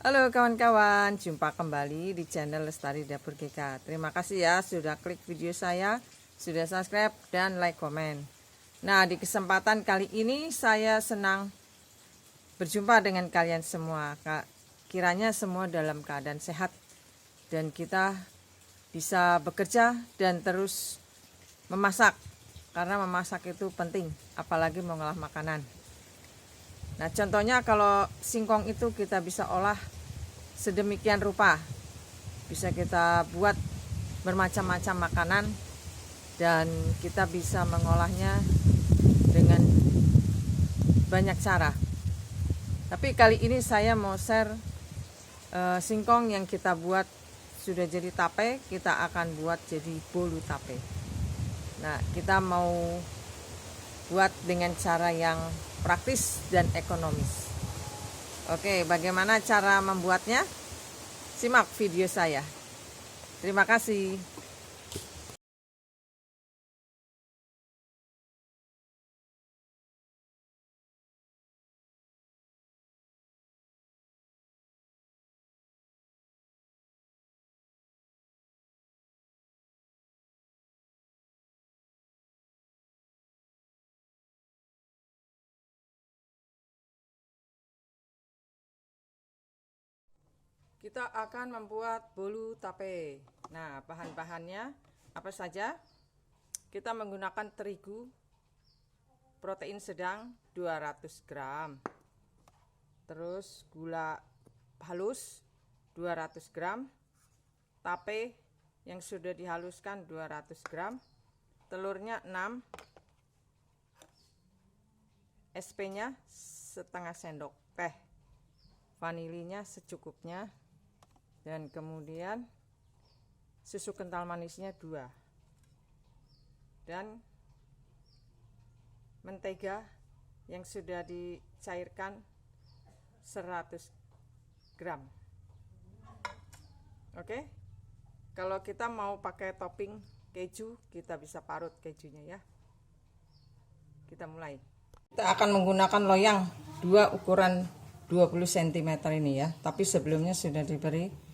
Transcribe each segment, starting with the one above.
Halo kawan-kawan, jumpa kembali di channel Lestari Dapur GK. Terima kasih ya sudah klik video saya, sudah subscribe dan like komen. Nah, di kesempatan kali ini saya senang berjumpa dengan kalian semua. Kiranya semua dalam keadaan sehat dan kita bisa bekerja dan terus memasak, karena memasak itu penting, apalagi mengolah makanan. Nah, contohnya kalau singkong itu kita bisa olah sedemikian rupa, bisa kita buat bermacam-macam makanan dan kita bisa mengolahnya dengan banyak cara. Tapi kali ini saya mau share singkong yang kita buat sudah jadi tape, kita akan buat jadi bolu tape. Nah, kita mau buat dengan cara yang praktis dan ekonomis. Oke, bagaimana cara membuatnya? Simak video saya. Terima kasih. Kita akan membuat bolu tape. Nah, bahan-bahannya apa saja? Kita menggunakan terigu protein sedang 200 gram. Terus gula halus 200 gram. Tape yang sudah dihaluskan 200 gram. Telurnya 6. SP-nya setengah sendok teh. Vanilinya secukupnya. Dan kemudian susu kental manisnya 2 dan mentega yang sudah dicairkan 100 gram. Oke, kalau kita mau pakai topping keju, kita bisa parut kejunya ya. Kita mulai. Kita akan menggunakan loyang 2 ukuran 20 cm ini ya, tapi sebelumnya sudah diberi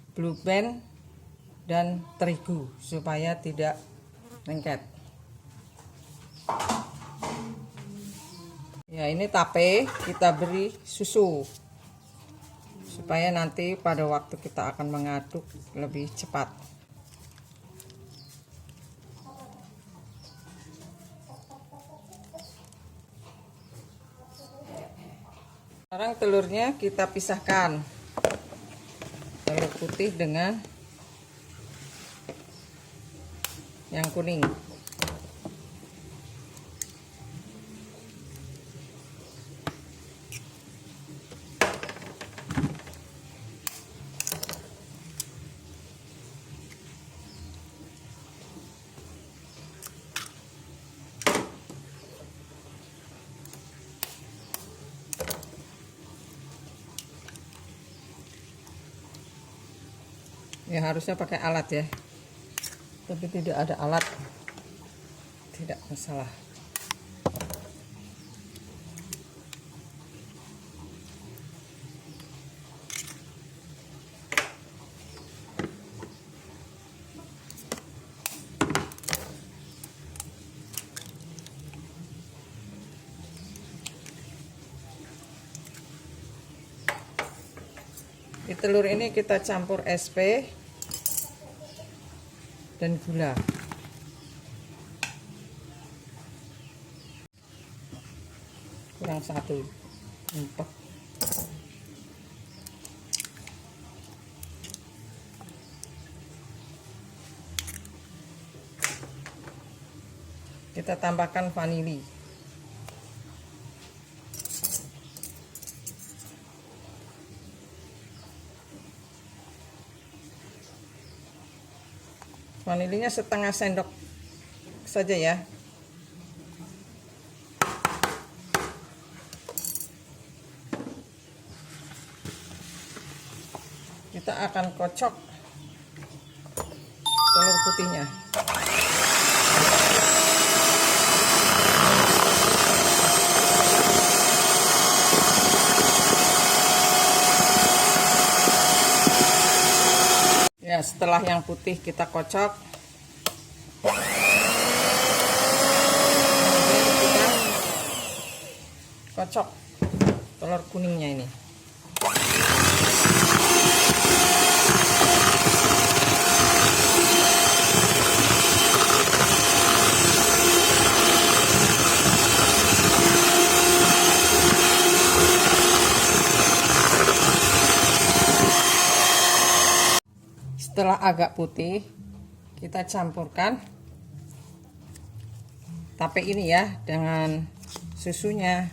blue band dan terigu supaya tidak lengket. Ya, ini tape kita beri susu supaya nanti pada waktu kita akan mengaduk lebih cepat. Sekarang telurnya kita pisahkan. Telur putih dengan yang kuning. Ya, harusnya pakai alat ya, tapi tidak ada alat, tidak masalah. Di telur ini kita campur SP dan gula. Kurang 1 4. Kita tambahkan vanili. Vanilinya setengah sendok saja ya. Kita akan kocok telur putihnya. Ya, setelah yang putih kita kocok, kemudian kita kocok telur kuningnya ini. Setelah agak putih, kita campurkan tape ini ya dengan susunya.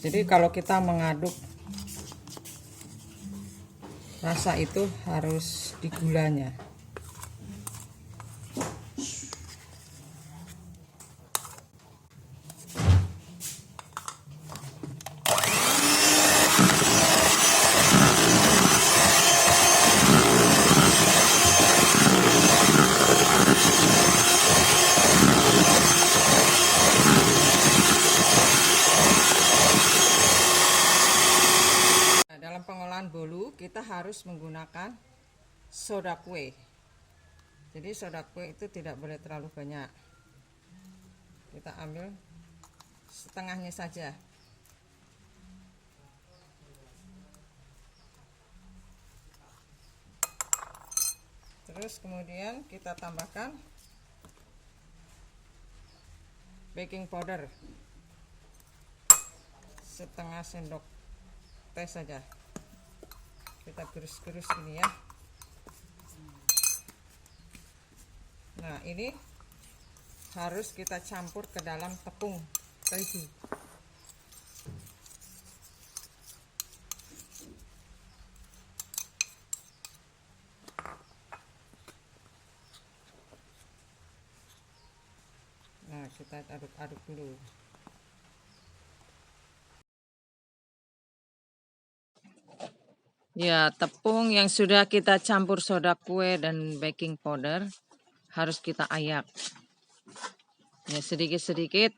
Jadi kalau kita mengaduk rasa itu harus di gulanya. Dalam pengolahan bolu kita harus menggunakan soda kue. Jadi soda kue itu tidak boleh terlalu banyak. Kita ambil setengahnya saja. Terus kemudian kita tambahkan baking powder setengah sendok teh saja. Kita gerus-gerus ini ya. Nah, ini harus kita campur ke dalam tepung terigu. Nah, kita aduk-aduk dulu. Ya, tepung yang sudah kita campur soda kue dan baking powder harus kita ayak. Ya, sedikit-sedikit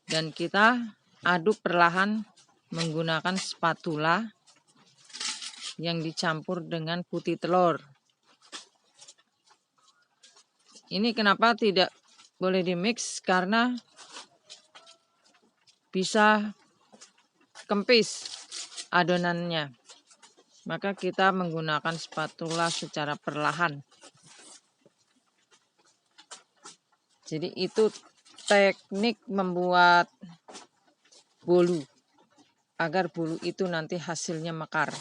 dan kita aduk perlahan menggunakan spatula yang dicampur dengan putih telur. Ini kenapa tidak boleh dimix? Karena bisa kempis adonannya. Maka kita menggunakan spatula secara perlahan. Jadi itu teknik membuat bolu, agar bolu itu nanti hasilnya mekar.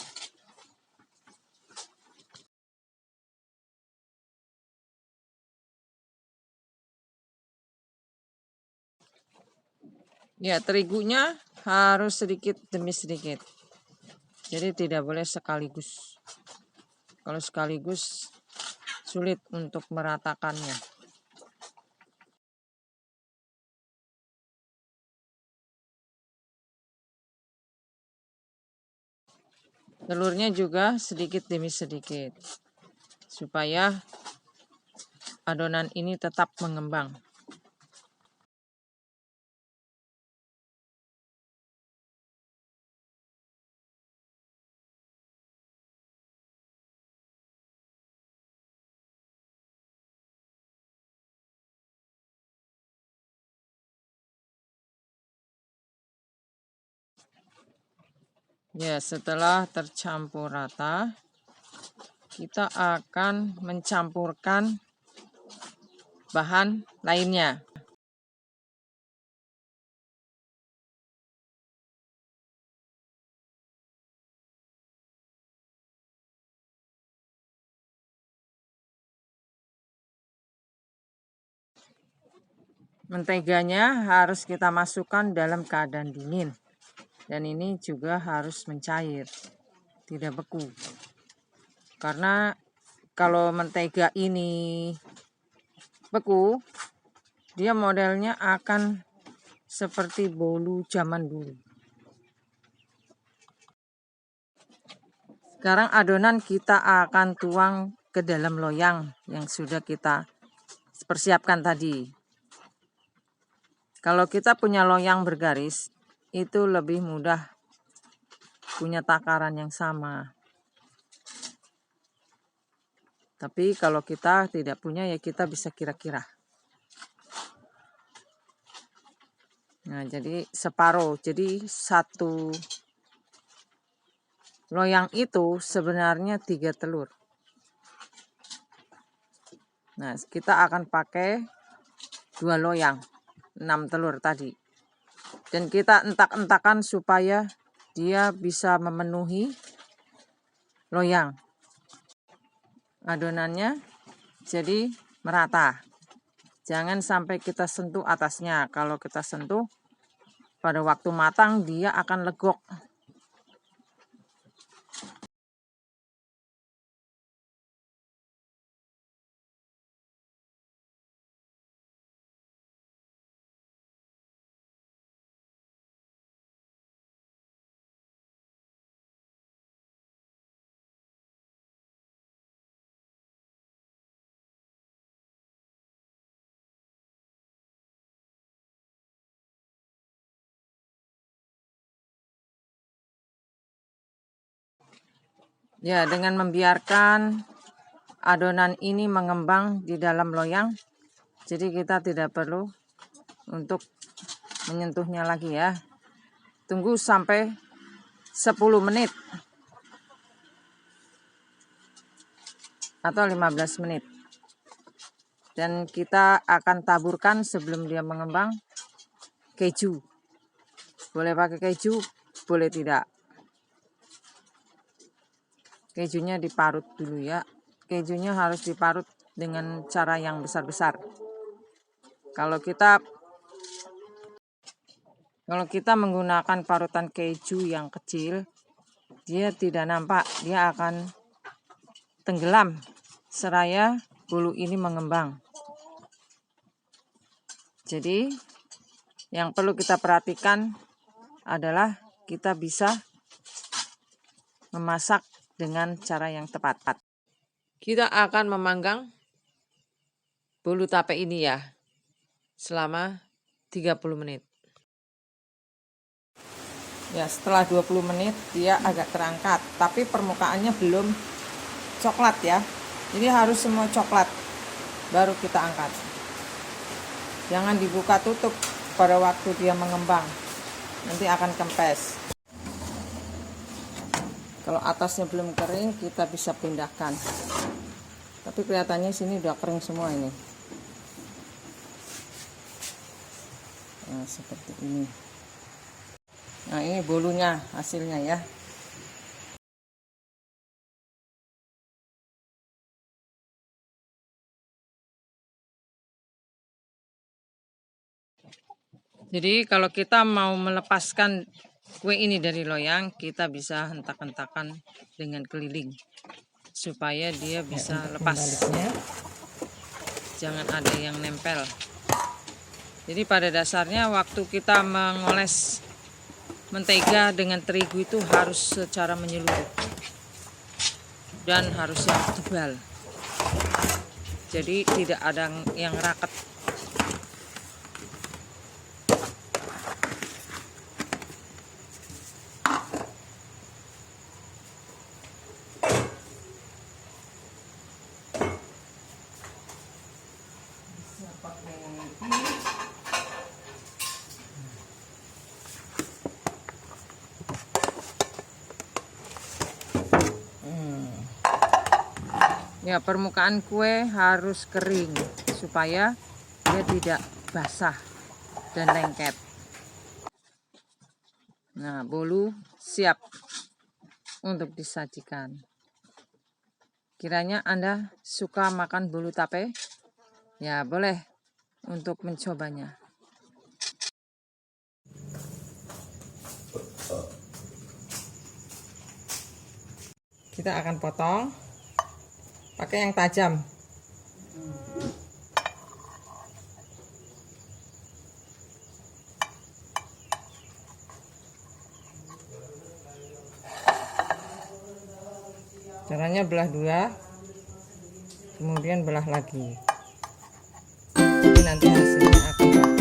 Ya, terigunya harus sedikit demi sedikit. Jadi tidak boleh sekaligus. Kalau sekaligus sulit untuk meratakannya. Telurnya juga sedikit demi sedikit. Supaya adonan ini tetap mengembang. Ya, setelah tercampur rata, kita akan mencampurkan bahan lainnya. Menteganya harus kita masukkan dalam keadaan dingin. Dan ini juga harus mencair, tidak beku. Karena kalau mentega ini beku, dia modelnya akan seperti bolu zaman dulu. Sekarang adonan kita akan tuang ke dalam loyang yang sudah kita persiapkan tadi. Kalau kita punya loyang bergaris, itu lebih mudah punya takaran yang sama. Tapi kalau kita tidak punya ya kita bisa kira-kira. Nah, jadi separuh. Jadi satu loyang itu sebenarnya 3 telur. Nah, kita akan pakai 2 loyang, 6 telur tadi. Dan kita entak-entakan supaya dia bisa memenuhi loyang. Adonannya jadi merata. Jangan sampai kita sentuh atasnya. Kalau kita sentuh, pada waktu matang dia akan legok. Ya, dengan membiarkan adonan ini mengembang di dalam loyang, jadi kita tidak perlu untuk menyentuhnya lagi ya. Tunggu sampai 10 menit atau 15 menit. Dan kita akan taburkan sebelum dia mengembang keju. Boleh pakai keju, boleh tidak. Kejunya diparut dulu ya. Kejunya harus diparut dengan cara yang besar-besar. Kalau kita menggunakan parutan keju yang kecil, dia tidak nampak, dia akan tenggelam seraya bulu ini mengembang. Jadi yang perlu kita perhatikan adalah kita bisa memasak dengan cara yang tepat. Kita akan memanggang bulu tape ini ya selama 30 menit. Ya, setelah 20 menit dia agak terangkat, tapi permukaannya belum coklat ya. Jadi harus semua coklat baru kita angkat. Jangan dibuka tutup pada waktu dia mengembang. Nanti akan kempes. Kalau atasnya belum kering, kita bisa pindahkan. Tapi kelihatannya sini udah kering semua ini. Nah, seperti ini. Nah, ini bolunya hasilnya ya. Jadi kalau kita mau melepaskan kue ini dari loyang, kita bisa hentak-hentakan dengan keliling supaya dia bisa lepas. Jangan ada yang nempel. Jadi pada dasarnya waktu kita mengoles mentega dengan terigu itu harus secara menyeluruh dan harus yang tebal. Jadi tidak ada yang raket. Ya, permukaan kue harus kering supaya dia tidak basah dan lengket. Nah, bolu siap untuk disajikan. Kiranya Anda suka makan bolu tape? Ya, boleh untuk mencobanya. Kita akan potong pakai yang tajam. Caranya belah 2, kemudian belah lagi. Jadi nanti hasilnya akan rata.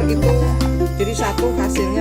itu jadi satu hasilnya